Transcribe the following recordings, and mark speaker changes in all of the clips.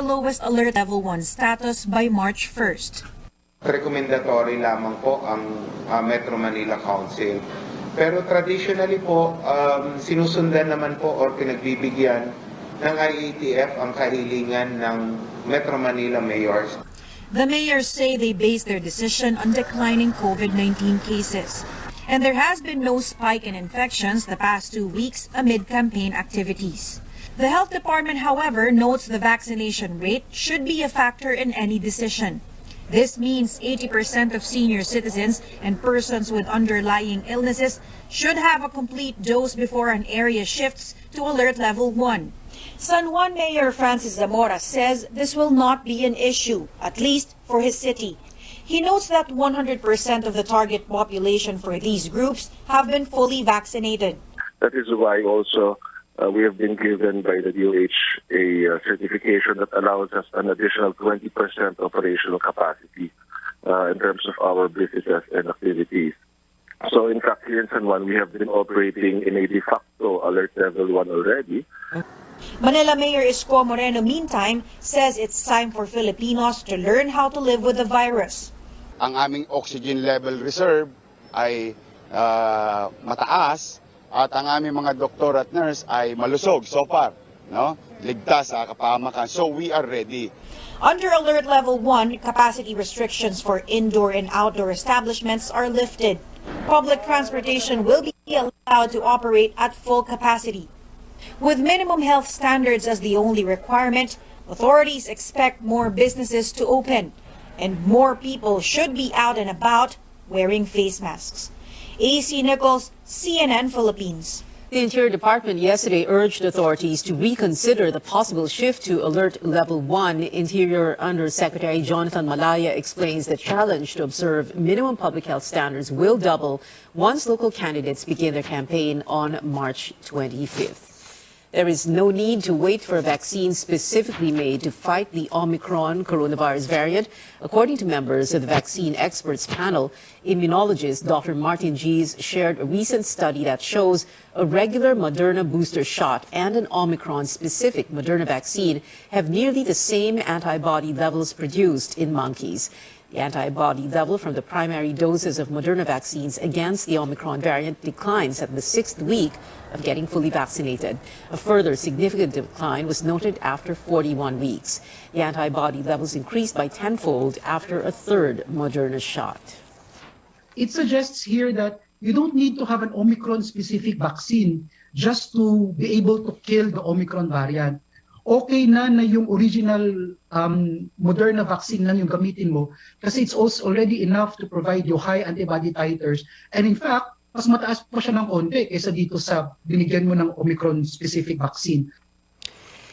Speaker 1: lowest alert level 1 status by March 1st.
Speaker 2: Recommendatory lamang po ang Metro Manila Council. Pero traditionally po, sinusundan naman po or pinagbibigyan ng IATF ang kahilingan ng Metro Manila mayors.
Speaker 1: The mayors say they base their decision on declining COVID-19 cases. And there has been no spike in infections the past 2 weeks amid campaign activities. The health department, however, notes the vaccination rate should be a factor in any decision. This means 80% of senior citizens and persons with underlying illnesses should have a complete dose before an area shifts to alert level 1. San Juan Mayor Francis Zamora says this will not be an issue, at least for his city. He notes that 100% of the target population for these groups have been fully vaccinated.
Speaker 3: That is why also we have been given by the DOH a certification that allows us an additional 20% operational capacity in terms of our businesses and activities. So in fact, here in San Juan, we have been operating in a de facto alert level 1 already.
Speaker 1: Manila Mayor Isko Moreno, meantime, says it's time for Filipinos to learn how to live with the virus.
Speaker 4: Ang aming oxygen level reserve ay mataas at ang aming mga doktor at nurse ay malusog so far, no? Ligtas sa kapahamakan. So we are ready.
Speaker 1: Under alert level 1, capacity restrictions for indoor and outdoor establishments are lifted. Public transportation will be allowed to operate at full capacity. With minimum health standards as the only requirement, authorities expect more businesses to open, and more people should be out and about wearing face masks. AC Nichols, CNN Philippines.
Speaker 5: The Interior Department yesterday urged authorities to reconsider the possible shift to alert level 1. Interior Undersecretary Jonathan Malaya explains the challenge to observe minimum public health standards will double once local candidates begin their campaign on March 25th. There is no need to wait for a vaccine specifically made to fight the Omicron coronavirus variant. According to members of the vaccine experts panel, immunologist Dr. Martin Gies shared a recent study that shows a regular Moderna booster shot and an Omicron-specific Moderna vaccine have nearly the same antibody levels produced in monkeys. The antibody level from the primary doses of Moderna vaccines against the Omicron variant declines at the 6th week of getting fully vaccinated. A further significant decline was noted after 41 weeks. The antibody levels increased by tenfold after a third Moderna shot.
Speaker 6: It suggests here that you don't need to have an Omicron-specific vaccine just to be able to kill the Omicron variant. Okay na yung original Moderna vaccine lang yung gamitin mo kasi it's also already enough to provide you high antibody titers. And in fact, mas mataas pa siya ng konti kaysa dito sa binigyan mo ng Omicron-specific vaccine.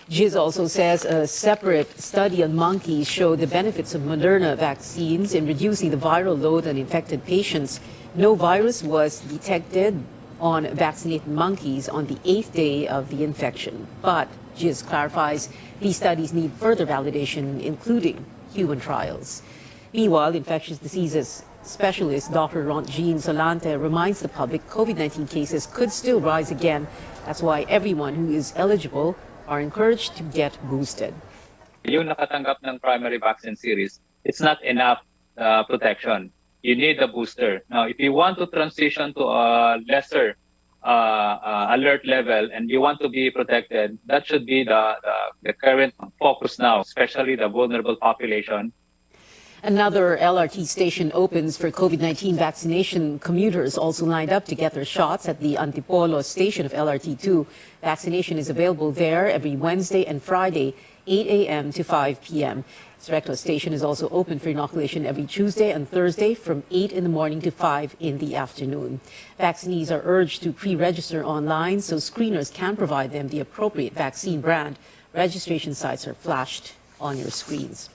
Speaker 5: Giz also says a separate study on monkeys showed the benefits of Moderna vaccines in reducing the viral load on infected patients. No virus was detected on vaccinated monkeys on the 8th day of the infection. But Giz clarifies these studies need further validation, including human trials. Meanwhile, infectious diseases specialist Dr. Jean Solante reminds the public COVID-19 cases could still rise again. That's why everyone who is eligible are encouraged to get boosted.
Speaker 7: Yung nakatanggap ng primary vaccine series, it's not enough protection. You need the booster. Now, if you want to transition to a lesser alert level and you want to be protected, that should be the current focus now, especially the vulnerable population.
Speaker 5: Another LRT station opens for COVID-19 vaccination. Commuters also lined up to get their shots at the Antipolo station of LRT2. Vaccination is available there every Wednesday and Friday, 8 a.m. to 5 p.m. This Recto station is also open for inoculation every Tuesday and Thursday from 8 in the morning to 5 in the afternoon. Vaccinees are urged to pre-register online so screeners can provide them the appropriate vaccine brand. Registration sites are flashed on your screens.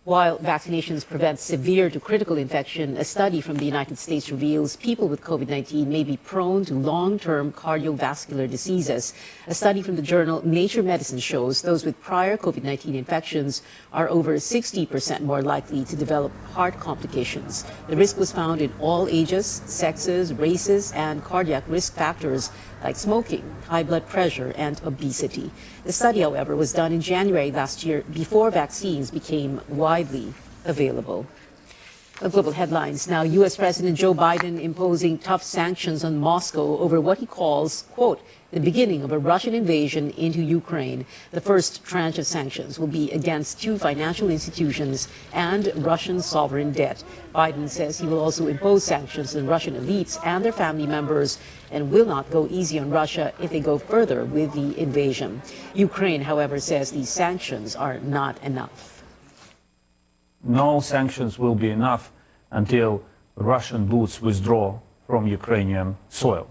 Speaker 5: While vaccinations prevent severe to critical infection, a study from the United States reveals people with COVID-19 may be prone to long-term cardiovascular diseases. A study from the journal Nature Medicine shows those with prior COVID-19 infections are over 60% more likely to develop heart complications. The risk was found in all ages, sexes, races, and cardiac risk factors like smoking, high blood pressure, and obesity. The study, however, was done in January last year before vaccines became widely available. Global headlines now. U.S. President Joe Biden imposing tough sanctions on Moscow over what he calls, quote, the beginning of a Russian invasion into Ukraine. The first tranche of sanctions will be against 2 financial institutions and Russian sovereign debt. Biden says he will also impose sanctions on Russian elites and their family members and will not go easy on Russia if they go further with the invasion. Ukraine, however, says these sanctions are not enough.
Speaker 8: No sanctions will be enough until Russian boots withdraw from Ukrainian soil.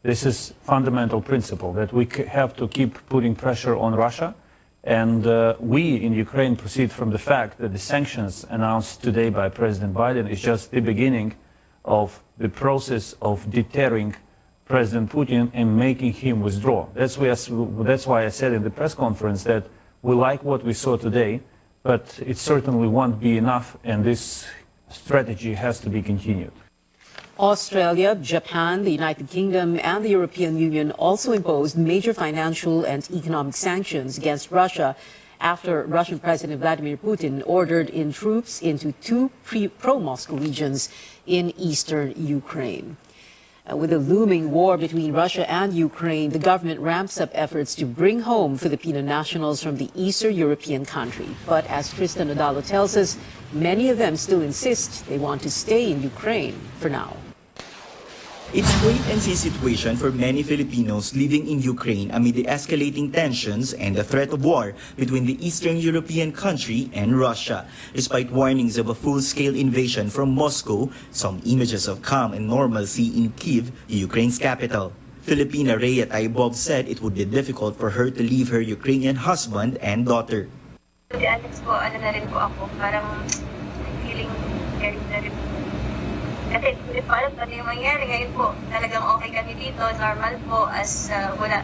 Speaker 8: This is fundamental principle that we have to keep putting pressure on Russia. And we in Ukraine proceed from the fact that the sanctions announced today by President Biden is just the beginning of the process of deterring President Putin and making him withdraw. That's why I said in the press conference that we like what we saw today, but it certainly won't be enough, and this strategy has to be continued.
Speaker 5: Australia, Japan, the United Kingdom, and the European Union also imposed major financial and economic sanctions against Russia after Russian President Vladimir Putin ordered in troops into 2 pro-Moscow regions in eastern Ukraine. With the looming war between Russia and Ukraine, the government ramps up efforts to bring home Filipino nationals from the Eastern European country. But as Tristan Odalo tells us, many of them still insist they want to stay in Ukraine for now.
Speaker 9: It's a wait-and-see situation for many Filipinos living in Ukraine amid the escalating tensions and the threat of war between the Eastern European country and Russia. Despite warnings of a full-scale invasion from Moscow, some images of calm and normalcy in Kyiv, Ukraine's capital. Filipina Rhea Taibov said it would be difficult for her to leave her Ukrainian husband and daughter.
Speaker 10: Alex po, ano na rin po ako, parang feeling galing na rin. Kasi parang ano yung mangyari ngayon po, talagang okay kami dito, normal po, as wala.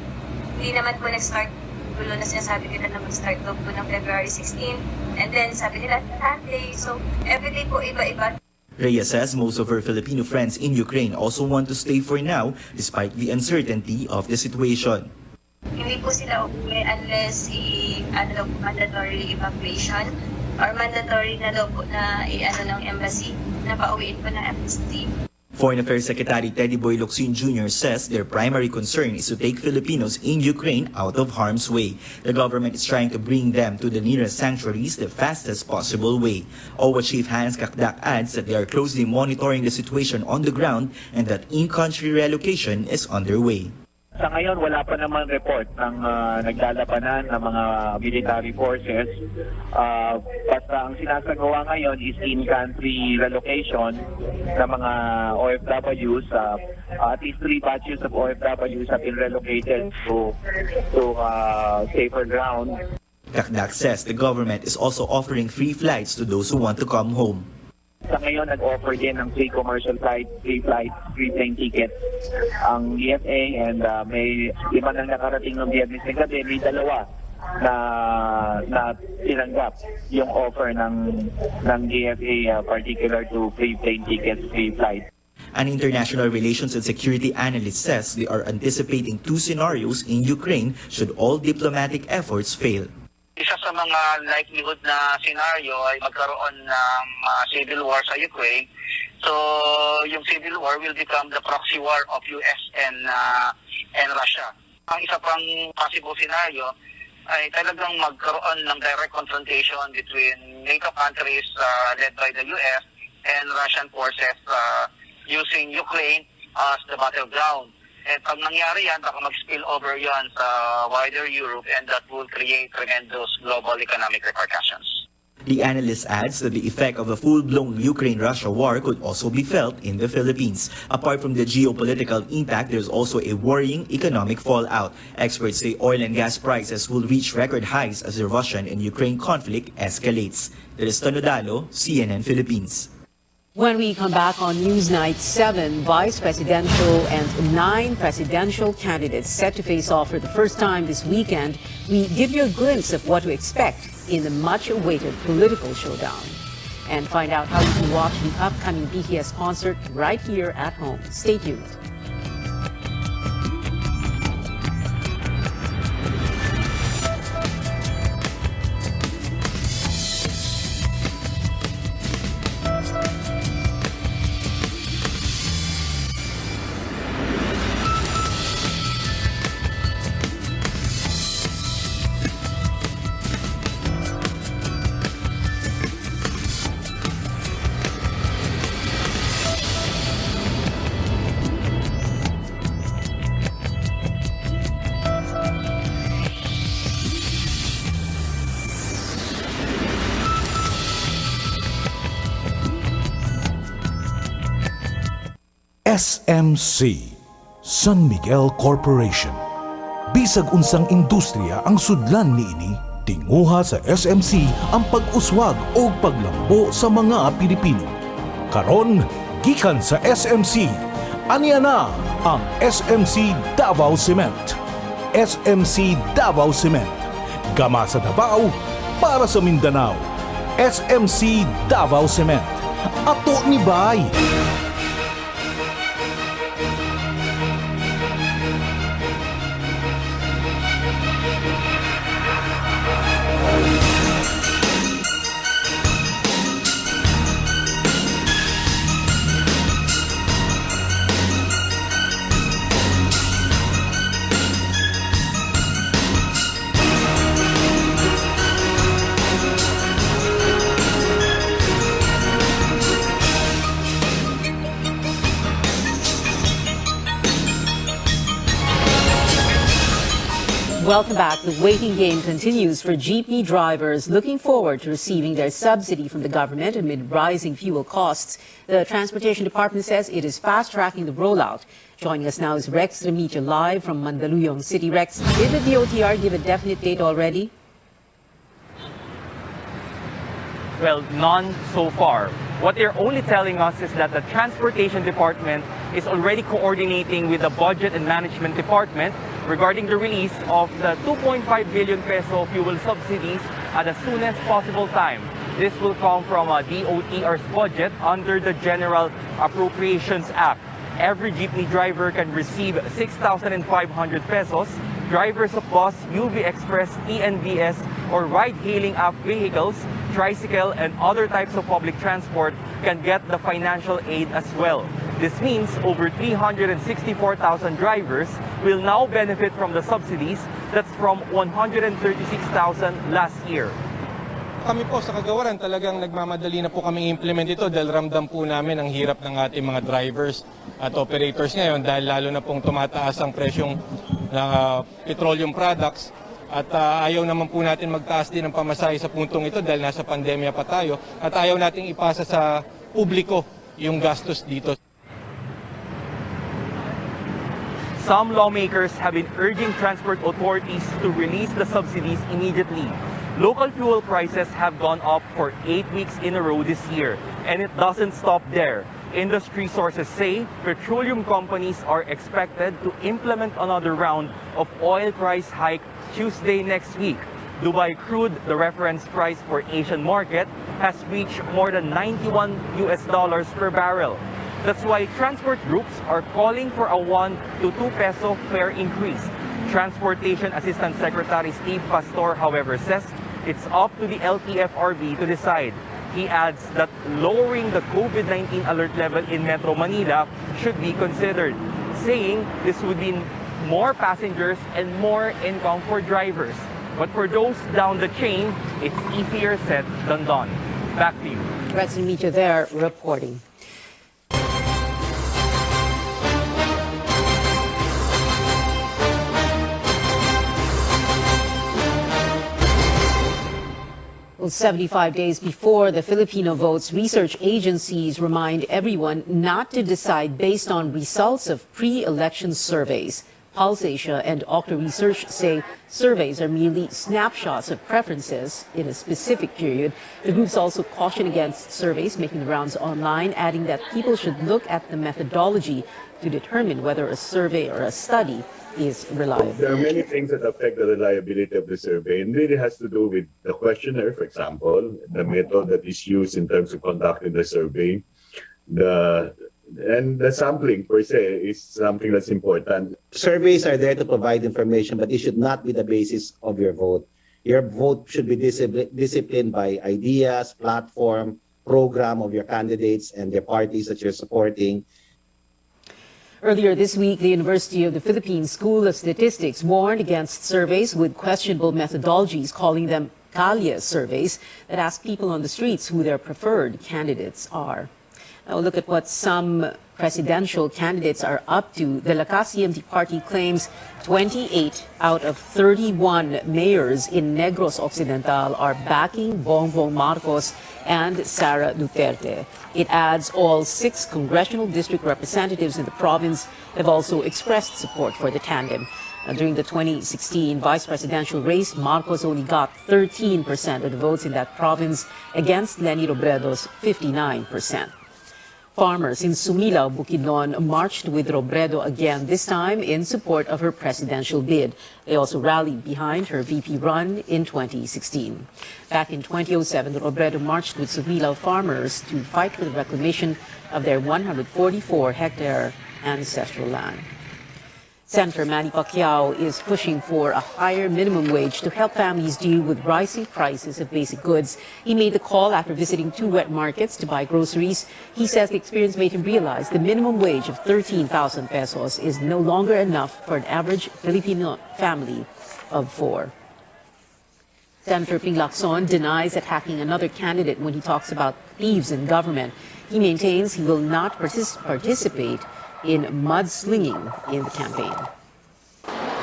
Speaker 10: Hindi naman po nag-start, gulo na sinasabi nila na mag-start po ng February 16. And then sabi nila, Sunday, so everyday po iba-iba.
Speaker 9: Rhea says most of her Filipino friends in Ukraine also want to stay for now despite the uncertainty of the situation.
Speaker 10: Hindi po sila uuwi unless mandatory evacuation or mandatory na daw po na ng embassy, na pauwiin po ng embassy.
Speaker 9: Foreign Affairs Secretary Teddy Boy Locsin Jr. says their primary concern is to take Filipinos in Ukraine out of harm's way. The government is trying to bring them to the nearest sanctuaries the fastest possible way. OWA Chief Hans Kakdak adds that they are closely monitoring the situation on the ground and that in-country relocation is underway.
Speaker 11: Sa ngayon, wala pa naman report ng naglalabanan ng mga military forces. Basta ang sinasagawa ngayon is in-country relocation ng mga OFWs. At least 3 batches of OFWs have been relocated to safer ground.
Speaker 9: Kakdak says the government is also offering free flights to those who want to come home.
Speaker 11: Sa ngayon, nag-offer din ng free commercial flight, free plane tickets ang DFA, and may 5 nang nakarating ng Biyernes ng gabi, may 2 na tinanggap yung offer ng DFA particular to free plane tickets, free flight.
Speaker 9: An international relations and security analyst says they are anticipating 2 scenarios in Ukraine should all diplomatic efforts fail.
Speaker 12: Isa sa mga likelihood na scenario ay magkaroon ng civil war sa Ukraine. So, yung civil war will become the proxy war of US and Russia. Ang isa pang possible scenario ay talagang magkaroon ng direct confrontation between NATO countries led by the US and Russian forces using Ukraine as the battleground. At pag nangyari yan, baka mag-spill over yan sa wider Europe, and that will create tremendous global economic repercussions.
Speaker 9: The analyst adds that the effect of a full-blown Ukraine-Russia war could also be felt in the Philippines. Apart from the geopolitical impact, there's also a worrying economic fallout. Experts say oil and gas prices will reach record highs as the Russian and Ukraine conflict escalates. Tristan Odalo, CNN Philippines.
Speaker 5: When we come back on Newsnight, 7 vice presidential and 9 presidential candidates set to face off for the first time this weekend, we give you a glimpse of what to expect in the much-awaited political showdown. And find out how you can watch the upcoming BTS concert right here at home. Stay tuned.
Speaker 13: SMC, San Miguel Corporation. Bisag unsang industriya ang sudlan niini, tinguha sa SMC ang pag-uswag o paglambo sa mga Pilipino. Karon, gikan sa SMC, aniya na ang SMC Davao Cement. SMC Davao Cement. Gama sa Davao, para sa Mindanao. SMC Davao Cement. Ato ni Bay.
Speaker 5: Welcome back. The waiting game continues for jeepney drivers looking forward to receiving their subsidy from the government amid rising fuel costs. The Transportation Department says it is fast-tracking the rollout. Joining us now is Rex Remigio live from Mandaluyong City. Rex, did the DOTR give a definite date already?
Speaker 14: Well, none so far. What they're only telling us is that the Transportation Department is already coordinating with the Budget and Management Department regarding the release of the 2.5 billion peso fuel subsidies at the soonest possible time. This will come from a DOTR's budget under the General Appropriations Act. Every jeepney driver can receive 6,500 pesos. Drivers of bus, UV Express, TNVS, or ride-hailing app vehicles, tricycle, and other types of public transport can get the financial aid as well. This means over 364,000 drivers will now benefit from the subsidies. That's from 136,000 last year.
Speaker 15: Kami po sa kagawaran talagang nagmamadali na po kami implement ito dahil ramdam po namin ang hirap ng ating mga drivers at operators ngayon dahil lalo na pong tumataas ang presyong petroleum products at ayaw naman po natin magtaas din ng pamasahe sa puntong ito dahil nasa pandemya pa tayo at ayaw nating ipasa sa publiko yung gastos dito.
Speaker 14: Some lawmakers have been urging transport authorities to release the subsidies immediately. Local fuel prices have gone up for 8 weeks in a row this year, and it doesn't stop there. Industry sources say petroleum companies are expected to implement another round of oil price hike Tuesday next week. Dubai crude, the reference price for Asian market, has reached more than $91 per barrel. That's why transport groups are calling for a 1 to 2 peso fare increase. Transportation Assistant Secretary Steve Pastor, however, says it's up to the LTFRB to decide. He adds that lowering the COVID-19 alert level in Metro Manila should be considered, saying this would mean more passengers and more income for drivers. But for those down the chain, it's easier said than done. Back to you.
Speaker 5: Rex Remigio there reporting. Well, 75 days before the Filipino votes, research agencies remind everyone not to decide based on results of pre-election surveys. Pulse Asia and Okta Research say surveys are merely snapshots of preferences in a specific period. The groups also caution against surveys making the rounds online, adding that people should look at the methodology to determine whether a survey or a study is reliable.
Speaker 16: There are many things that affect the reliability of the survey, and really has to do with the questionnaire, for example, the method that is used in terms of conducting the survey, and the sampling per se is something that's important.
Speaker 17: Surveys are there to provide information, but it should not be the basis of your vote. Your vote should be disciplined by ideas, platform, program of your candidates and the parties that you're supporting.
Speaker 5: Earlier this week, the University of the Philippines School of Statistics warned against surveys with questionable methodologies, calling them Kalye surveys that ask people on the streets who their preferred candidates are. Now look at what some presidential candidates are up to. The Lakas CMD party claims 28 out of 31 mayors in Negros Occidental are backing Bongbong Marcos and Sara Duterte. It adds all 6 congressional district representatives in the province have also expressed support for the tandem. During the 2016 vice presidential race, Marcos only got 13% of the votes in that province against Leni Robredo's 59%. Farmers in Sumilao, Bukidnon marched with Robredo again, this time in support of her presidential bid. They also rallied behind her VP run in 2016. Back in 2007, Robredo marched with Sumilao farmers to fight for the reclamation of their 144-hectare ancestral land. Senator Manny Pacquiao is pushing for a higher minimum wage to help families deal with rising prices of basic goods. He made the call after visiting 2 wet markets to buy groceries. He says the experience made him realize the minimum wage of 13,000 pesos is no longer enough for an average Filipino family of 4. Senator Ping Lacson denies attacking another candidate when he talks about thieves in government. He maintains he will not participate in mudslinging in the campaign.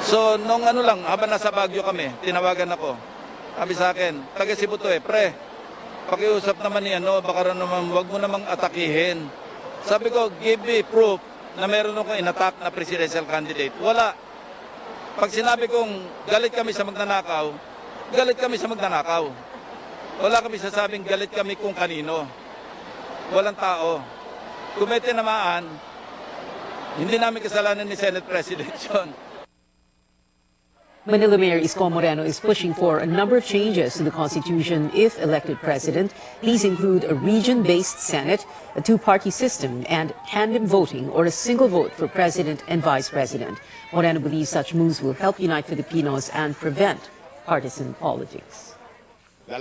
Speaker 18: So, nung habang nasa Baguio kami, tinawagan ako. Sabi sa akin, taga Cebu to pre, pakiusap naman ni baka naman, wag mo namang atakihin. Sabi ko, give me proof na meron akong inattack na presidential candidate. Wala. Pag sinabi kong galit kami sa magnanakaw, galit kami sa magnanakaw. Wala kami sasabing galit kami kung kanino. Walang tao. Kung may tinamaan, hindi namin kasalanan ni Senate President yun.
Speaker 5: Manila Mayor Isko Moreno is pushing for a number of changes to the Constitution if elected president. These include a region-based Senate, a 2-party system, and tandem voting or a single vote for president and vice president. Moreno believes such moves will help unite Filipinos and prevent partisan politics.
Speaker 4: 2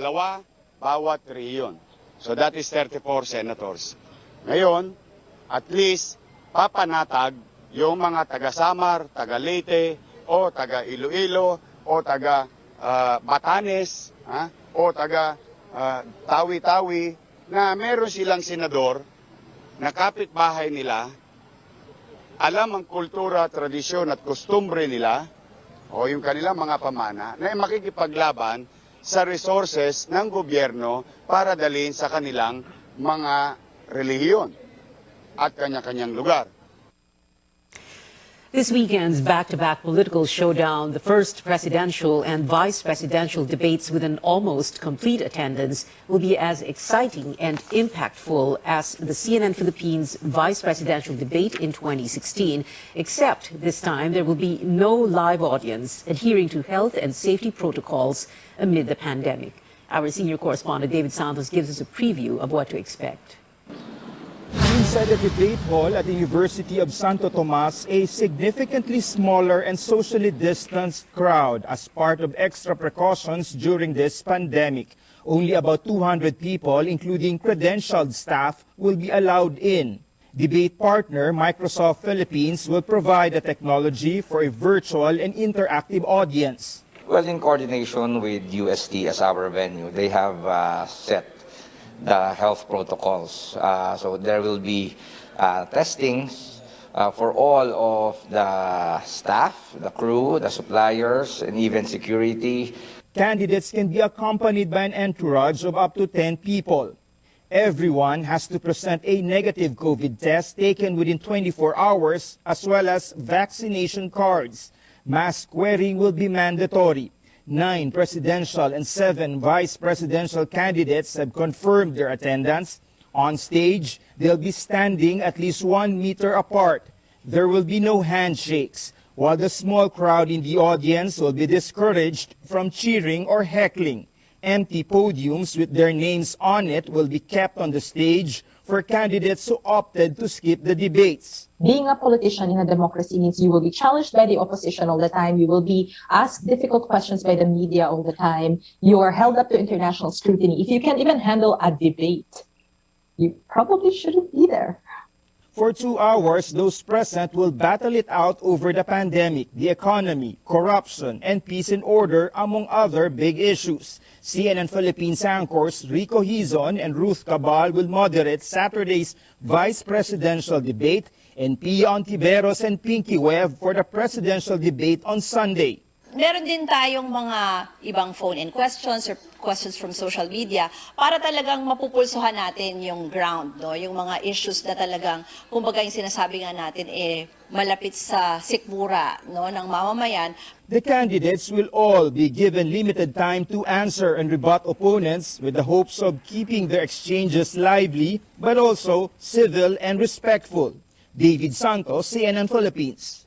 Speaker 4: bawat rehiyon. So that is 34 senators. Ngayon, at least papanatag yung mga taga-Samar, taga-Leyte, o taga-Iloilo, o taga-Batanes, o taga-Tawi-Tawi, na meron silang senador na kapitbahay nila, alam ang kultura, tradisyon at kostumbre nila, o yung kanilang mga pamana, na makikipaglaban sa resources ng gobyerno para dalhin sa kanilang mga relihiyon at kanya-kanyang lugar.
Speaker 5: This weekend's back-to-back political showdown, the first presidential and vice presidential debates with an almost complete attendance, will be as exciting and impactful as the CNN Philippines vice presidential debate in 2016, except this time there will be no live audience, adhering to health and safety protocols amid the pandemic. Our senior correspondent David Santos gives us a preview of what to expect.
Speaker 19: Inside the debate hall at the University of Santo Tomas, a significantly smaller and socially distanced crowd as part of extra precautions during this pandemic. Only about 200 people, including credentialed staff, will be allowed in. Debate partner Microsoft Philippines will provide the technology for a virtual and interactive audience.
Speaker 20: Well, in coordination with UST as our venue, they have set the health protocols. So there will be testings for all of the staff, the crew, the suppliers, and even security.
Speaker 19: Candidates can be accompanied by an entourage of up to 10 people. Everyone has to present a negative COVID test taken within 24 hours, as well as vaccination cards. Mask wearing will be mandatory. 9 presidential and 7 vice presidential candidates have confirmed their attendance. On stage, they'll be standing at least 1 meter apart. There will be no handshakes, while the small crowd in the audience will be discouraged from cheering or heckling. Empty podiums with their names on it will be kept on the stage for candidates who opted to skip the debates.
Speaker 21: Being a politician in a democracy means you will be challenged by the opposition all the time. You will be asked difficult questions by the media all the time. You are held up to international scrutiny. If you can't even handle a debate, you probably shouldn't be there.
Speaker 19: For 2 hours, those present will battle it out over the pandemic, the economy, corruption, and peace and order, among other big issues. CNN Philippines anchors Rico Hizon and Ruth Cabal will moderate Saturday's vice presidential debate, and Pia Ontiveros and Pinky Webb for the presidential debate on Sunday.
Speaker 2: Meron din tayong mga ibang phone-in questions or questions from social media para talagang mapupulsuhan natin yung ground, no? Yung mga issues na talagang, kumbaga yung sinasabi nga natin, malapit sa sikmura, no, ng mamamayan.
Speaker 19: The candidates will all be given limited time to answer and rebut opponents with the hopes of keeping their exchanges lively but also civil and respectful. David Santos, CNN Philippines.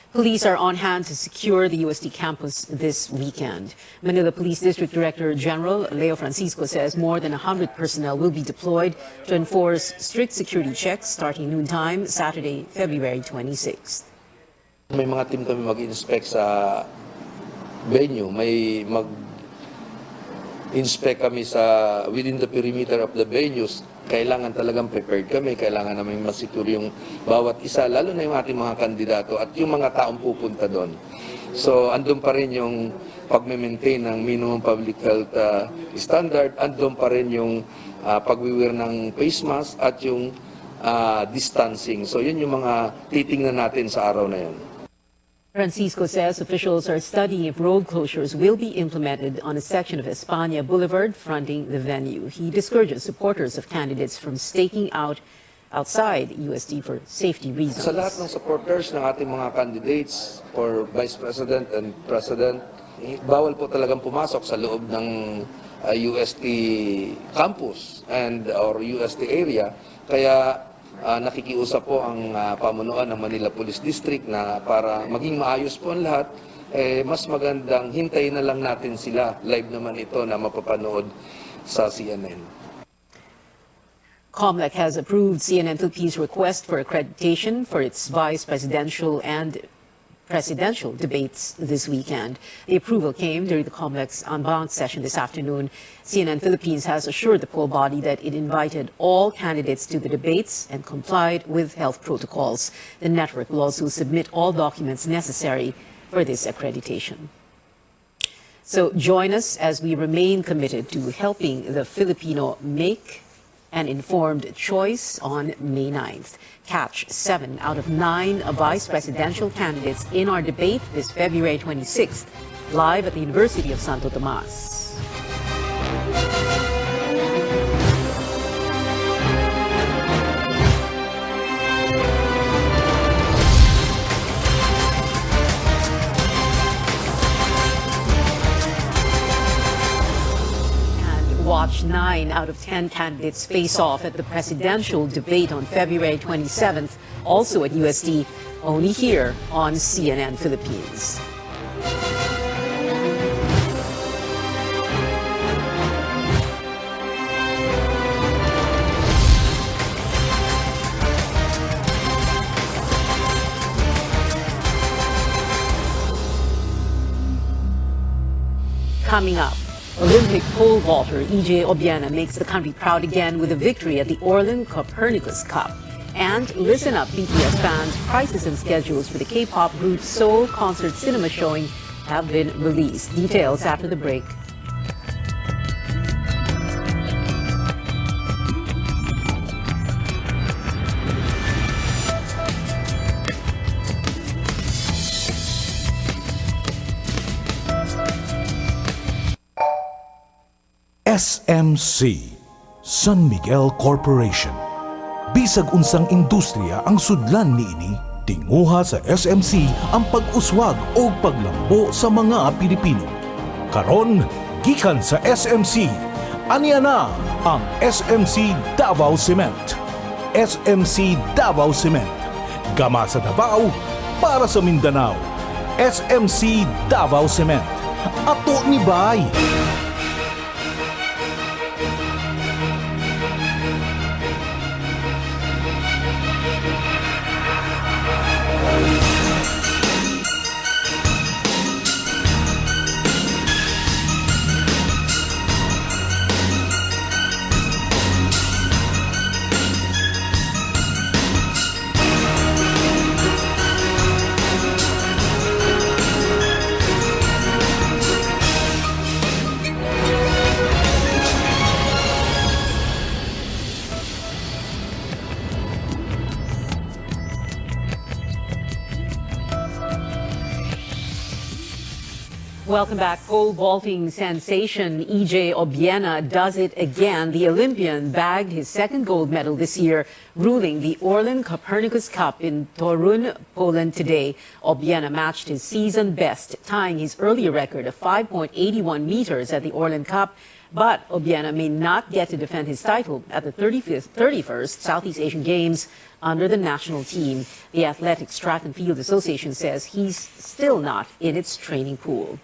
Speaker 5: Police are on hand to secure the UST campus this weekend. Manila Police District Director General Leo Francisco says more than 100 personnel will be deployed to enforce strict security checks starting noontime Saturday, February 26th.
Speaker 22: May mga team kami mag-inspect sa venue, may mag-inspect kami sa within the perimeter of the venues. Kailangan talagang prepared kami, kailangan namin masecure yung bawat isa, lalo na yung ating mga kandidato at yung mga taong pupunta doon. So, andun pa rin yung pag-maintain ng minimum public health standard, andun pa rin yung pag-wear ng face mask at yung distancing. So, yun yung mga titingnan natin sa araw na yun.
Speaker 5: Francisco says officials are studying if road closures will be implemented on a section of España Boulevard fronting the venue. He discourages supporters of candidates from staking out outside UST for safety reasons.
Speaker 22: Sa lahat ng supporters ng ating mga candidates for Vice President and President, bawal po talagang pumasok sa loob ng UST campus or UST area. Kaya nakikiusap po ang pamunuan ng Manila Police District na para maging maayos po ang lahat, mas magandang hintayin na lang natin sila. Live naman ito na mapapanood sa CNN.
Speaker 5: COMELEC has approved CNN Philippines' request for accreditation for its vice presidential and presidential debates this weekend. The approval came during the COMELEC's en banc session this afternoon. CNN Philippines has assured the poll body that it invited all candidates to the debates and complied with health protocols. The network will also submit all documents necessary for this accreditation. So join us as we remain committed to helping the Filipino make an informed choice on May 9th. Catch 7 out of 9 vice presidential candidates in our debate this February 26th, live at the University of Santo Tomas. Watch 9 out of 10 candidates face off at the presidential debate on February 27th, also at UST, only here on CNN Philippines. Coming up, Olympic pole vaulter EJ Obiena makes the country proud again with a victory at the Orlin Copernicus Cup. And listen up, BTS fans, prices and schedules for the K-pop group Seoul concert cinema showing have been released. Details after the break.
Speaker 13: SMC, San Miguel Corporation. Bisag unsang industriya ang sudlan niini, tinguha sa SMC ang pag-uswag o paglambo sa mga Pilipino. Karon, gikan sa SMC, aniya na ang SMC Davao Cement. SMC Davao Cement. Gama sa Davao, para sa Mindanao. SMC Davao Cement. Ato ni Bay.
Speaker 5: Welcome back. Pole vaulting sensation EJ Obiena does it again. The Olympian bagged his second gold medal this year, ruling the Orlen Copernicus Cup in Torun, Poland today. Obiena matched his season best, tying his earlier record of 5.81 meters at the Orlen Cup. But Obiena may not get to defend his title at the 31st Southeast Asian Games under the national team. The Athletics Track and Field Association says he's still not in its training pool.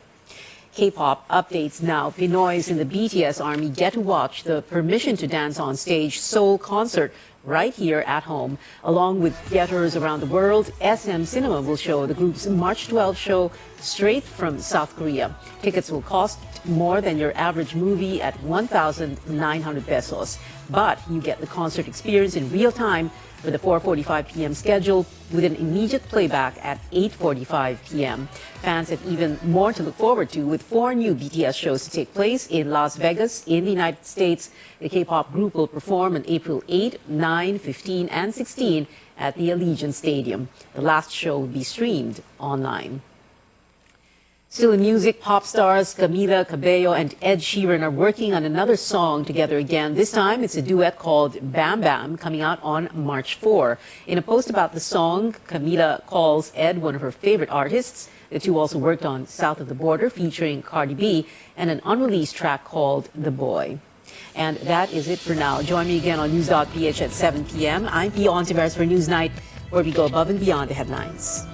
Speaker 5: K-pop updates now. Pinoys in the BTS army get to watch the Permission to Dance on Stage Seoul concert right here at home. Along with theaters around the world, SM Cinema will show the group's March 12 show straight from South Korea. Tickets will cost more than your average movie at 1,900 pesos. But you get the concert experience in real time with a 4:45 p.m. schedule with an immediate playback at 8:45 p.m. Fans have even more to look forward to with 4 new BTS shows to take place in Las Vegas in the United States. The K-pop group will perform on April 8, 9, 15, and 16 at the Allegiant Stadium. The last show will be streamed online. Still in music, pop stars Camila Cabello and Ed Sheeran are working on another song together again. This time, it's a duet called Bam Bam, coming out on March 4. In a post about the song, Camila calls Ed one of her favorite artists. The two also worked on South of the Border, featuring Cardi B, and an unreleased track called The Boy. And that is it for now. Join me again on News.ph at 7 p.m. I'm Pio Ontiveros for Newsnight, where we go above and beyond the headlines.